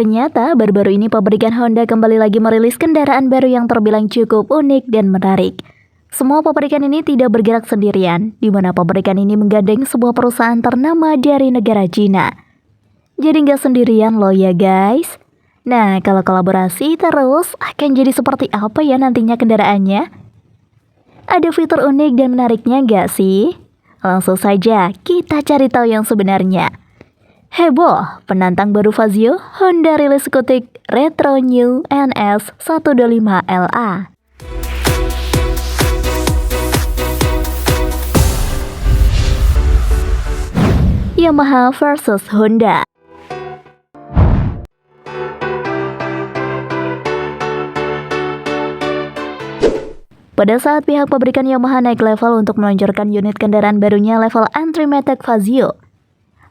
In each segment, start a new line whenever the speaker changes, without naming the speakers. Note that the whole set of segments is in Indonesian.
Ternyata baru-baru ini pabrikan Honda kembali lagi merilis kendaraan baru yang terbilang cukup unik dan menarik. Semua pabrikan ini tidak bergerak sendirian, di mana pabrikan ini menggandeng sebuah perusahaan ternama dari negara Cina. Jadi nggak sendirian loh ya guys. Nah, kalau kolaborasi terus akan jadi seperti apa ya nantinya kendaraannya? Ada fitur unik dan menariknya nggak sih? Langsung saja kita cari tahu yang sebenarnya. Heboh, penantang baru Fazio, Honda rilis skutik Retro New NS 125 LA. Yamaha versus Honda. Pada saat pihak pabrikan Yamaha naik level untuk meluncurkan unit kendaraan barunya level Entry Matic Fazio,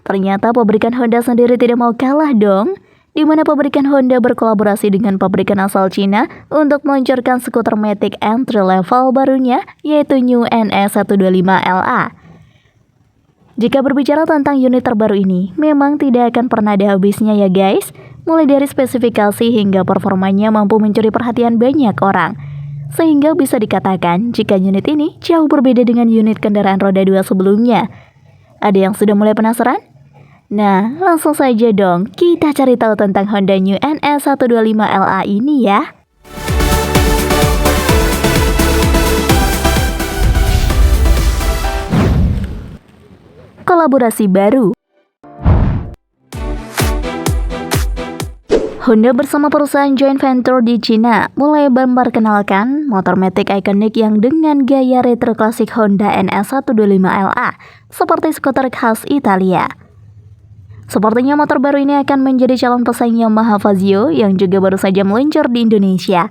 ternyata pabrikan Honda sendiri tidak mau kalah dong, di mana pabrikan Honda berkolaborasi dengan pabrikan asal Cina untuk meluncurkan skuter Matic entry level barunya, yaitu New NS 125 LA. Jika berbicara tentang unit terbaru ini, memang tidak akan pernah ada habisnya ya guys, mulai dari spesifikasi hingga performanya mampu mencuri perhatian banyak orang. Sehingga bisa dikatakan jika unit ini jauh berbeda dengan unit kendaraan roda 2 sebelumnya. Ada yang sudah mulai penasaran? Nah, langsung saja dong kita cari tahu tentang Honda New NS 125 LA ini ya. Kolaborasi baru. Honda bersama perusahaan joint venture di Cina mulai memperkenalkan motor matic ikonik yang dengan gaya retro klasik Honda NS 125 LA seperti skuter khas Italia. Sepertinya motor baru ini akan menjadi calon pesaing Yamaha Fazio yang juga baru saja meluncur di Indonesia.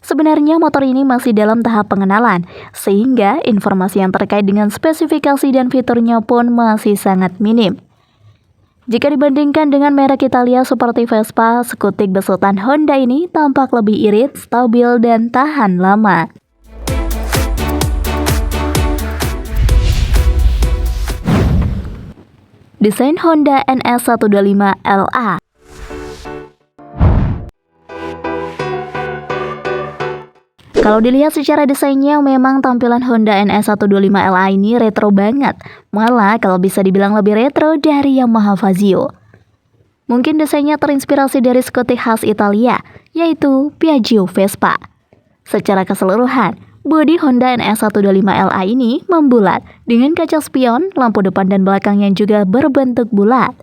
Sebenarnya motor ini masih dalam tahap pengenalan, sehingga informasi yang terkait dengan spesifikasi dan fiturnya pun masih sangat minim. Jika dibandingkan dengan merek Italia seperti Vespa, skutik besutan Honda ini tampak lebih irit, stabil, dan tahan lama. Desain Honda NS 125 LA. Kalau dilihat secara desainnya, memang tampilan Honda NS 125 LA ini retro banget. Malah kalau bisa dibilang lebih retro dari Yamaha Fazio. Mungkin desainnya terinspirasi dari skutik khas Italia, yaitu Piaggio Vespa. Secara keseluruhan, bodi Honda NS 125 LA ini membulat dengan kaca spion, lampu depan dan belakang yang juga berbentuk bulat.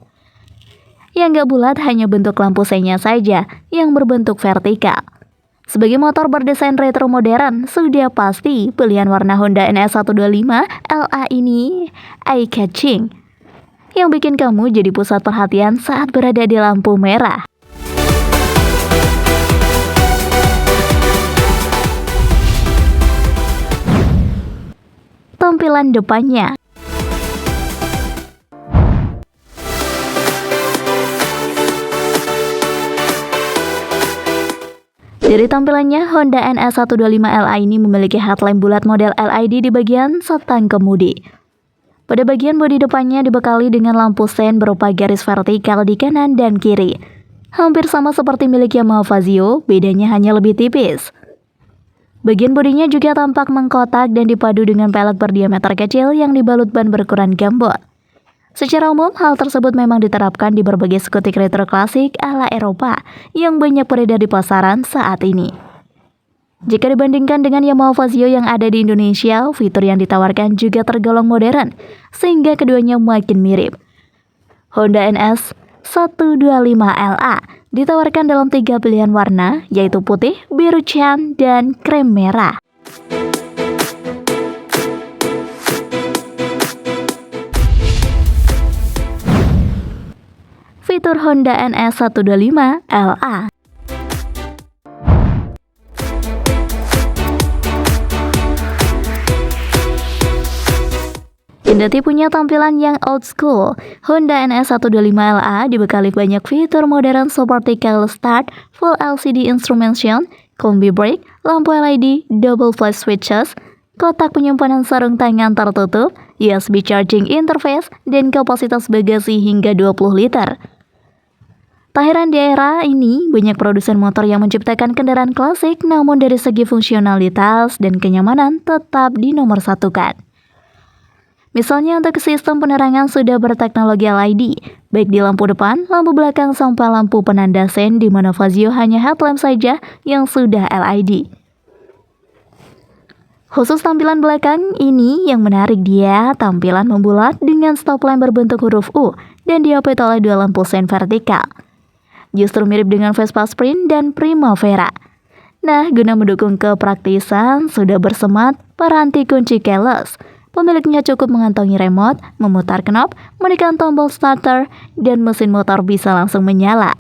Yang nggak bulat hanya bentuk lampu senya saja yang berbentuk vertikal. Sebagai motor berdesain retro modern, sudah pasti pilihan warna Honda NS 125 LA ini eye-catching, yang bikin kamu jadi pusat perhatian saat berada di lampu merah. Tampilan depannya. Dari tampilannya, Honda NS 125 LA ini memiliki headlamp bulat model LED di bagian stang kemudi. Pada bagian bodi depannya dibekali dengan lampu sen berupa garis vertikal di kanan dan kiri. Hampir sama seperti milik Yamaha Fazio, bedanya hanya lebih tipis. Bagian bodinya juga tampak mengkotak dan dipadu dengan pelek berdiameter kecil yang dibalut ban berukuran gambot. Secara umum, hal tersebut memang diterapkan di berbagai skutik retro klasik ala Eropa yang banyak beredar di pasaran saat ini. Jika dibandingkan dengan Yamaha Fazio yang ada di Indonesia, fitur yang ditawarkan juga tergolong modern, sehingga keduanya makin mirip. Honda NS 125 LA ditawarkan dalam 3 pilihan warna, yaitu putih, biru cyan, dan krem merah. Fitur Honda NS 125 LA. Kendati punya tampilan yang old school, Honda NS 125 LA dibekali banyak fitur modern seperti keyless start, full LCD instrumentation, combi brake, lampu LED, double flash switches, kotak penyimpanan sarung tangan tertutup, USB charging interface, dan kapasitas bagasi hingga 20 liter. Tak heran di era ini, banyak produsen motor yang menciptakan kendaraan klasik namun dari segi fungsionalitas dan kenyamanan tetap dinomorsatukan. Misalnya untuk sistem penerangan sudah berteknologi LED, baik di lampu depan, lampu belakang sampai lampu penanda sen di mana Fazio hanya headlamp saja yang sudah LED. Khusus tampilan belakang ini yang menarik dia tampilan membulat dengan stop lamp berbentuk huruf U dan diapit oleh dua lampu sen vertikal. Justru mirip dengan Vespa Sprint dan Primavera. Nah, guna mendukung kepraktisan, sudah bersemat peranti kunci keyless. Pemiliknya cukup mengantongi remote, memutar knob, menekan tombol starter, dan mesin motor bisa langsung menyala.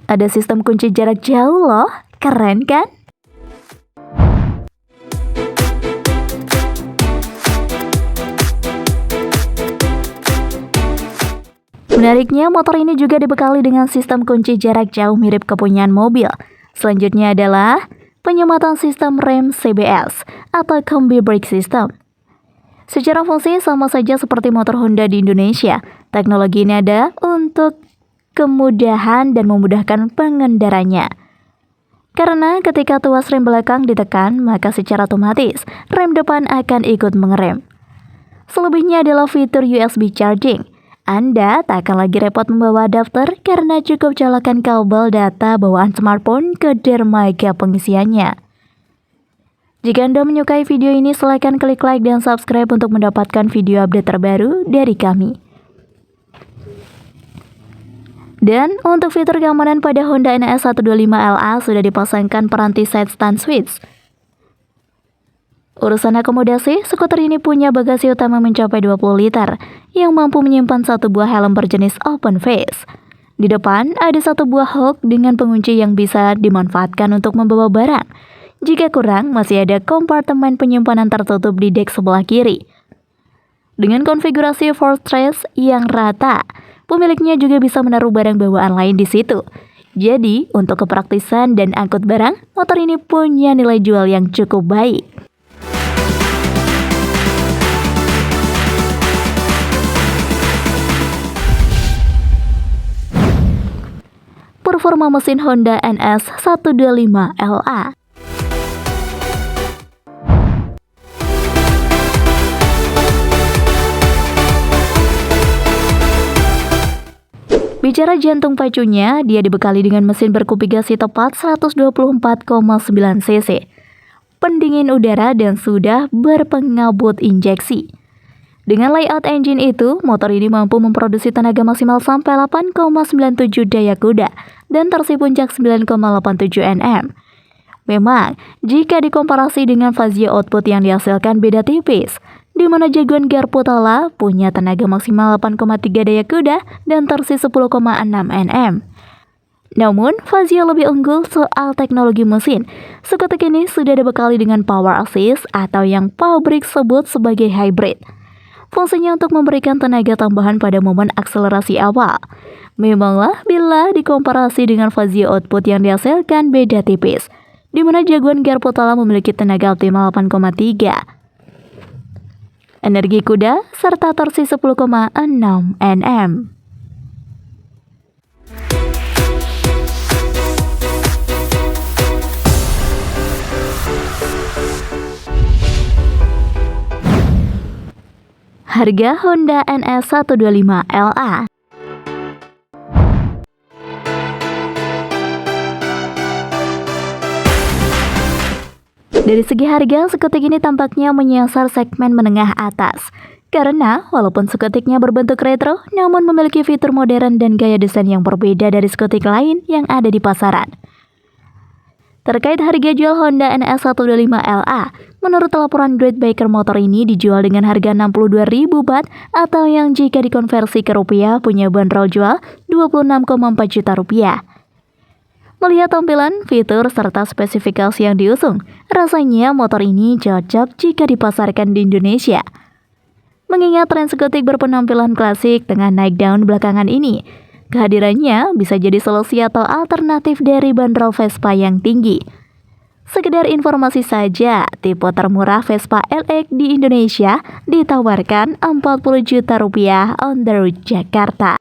Ada sistem kunci jarak jauh loh, keren kan? Menariknya, motor ini juga dibekali dengan sistem kunci jarak jauh mirip kepunyaan mobil. Selanjutnya adalah penyematan sistem rem CBS atau Combi Brake System. Secara fungsi sama saja seperti motor Honda di Indonesia. Teknologi ini ada untuk kemudahan dan memudahkan pengendaranya. Karena ketika tuas rem belakang ditekan, maka secara otomatis rem depan akan ikut mengerem. Selebihnya adalah fitur USB charging. Anda tak akan lagi repot membawa adapter karena cukup colokan kabel data bawaan smartphone ke dermaga pengisiannya. Jika Anda menyukai video ini, silakan klik like dan subscribe untuk mendapatkan video update terbaru dari kami. Dan untuk fitur keamanan pada Honda NS 125LA sudah dipasangkan peranti side stand switch. Urusan akomodasi, skuter ini punya bagasi utama mencapai 20 liter yang mampu menyimpan satu buah helm berjenis open face. Di depan ada satu buah hook dengan pengunci yang bisa dimanfaatkan untuk membawa barang. Jika kurang, masih ada kompartemen penyimpanan tertutup di dek sebelah kiri. Dengan konfigurasi fortress yang rata, pemiliknya juga bisa menaruh barang bawaan lain di situ. Jadi, untuk kepraktisan dan angkut barang, motor ini punya nilai jual yang cukup baik. Performa mesin Honda NS 125LA. Bicara jantung pacunya, dia dibekali dengan mesin berkupigasi tepat 124,9 cc, pendingin udara dan sudah berpengabut injeksi. Dengan layout engine itu, motor ini mampu memproduksi tenaga maksimal sampai 8,97 daya kuda dan torsi puncak 9,87 Nm. Memang, jika dikomparasi dengan Fazio output yang dihasilkan beda tipis, di mana Jaguar Garputala punya tenaga maksimal 8,3 daya kuda dan torsi 10,6 Nm. Namun, Fazio lebih unggul soal teknologi mesin. Skuter ini sudah dibekali dengan power assist atau yang pabrik sebut sebagai hybrid. Fungsinya untuk memberikan tenaga tambahan pada momen akselerasi awal. Memanglah bila dikomparasi dengan Fazio output yang dihasilkan beda tipis, di mana Jaguar Garputala memiliki tenaga optimal 8,3, energi kuda, serta torsi 10,6 Nm. Harga Honda NS 125LA. Dari segi harga, skuter ini tampaknya menyasar segmen menengah atas. Karena walaupun skuternya berbentuk retro, namun memiliki fitur modern dan gaya desain yang berbeda dari skuter lain yang ada di pasaran. Terkait harga jual Honda NS 125LA, menurut laporan Great Baker Motor ini dijual dengan harga 62.000 baht atau yang jika dikonversi ke rupiah punya bandrol jual 26,4 juta rupiah. Melihat tampilan, fitur, serta spesifikasi yang diusung, rasanya motor ini cocok jika dipasarkan di Indonesia. Mengingat tren skuter berpenampilan klasik tengah naik daun belakangan ini, kehadirannya bisa jadi solusi atau alternatif dari bandrol Vespa yang tinggi. Sekedar informasi saja, tipe termurah Vespa LX di Indonesia ditawarkan Rp40 juta on the road Jakarta.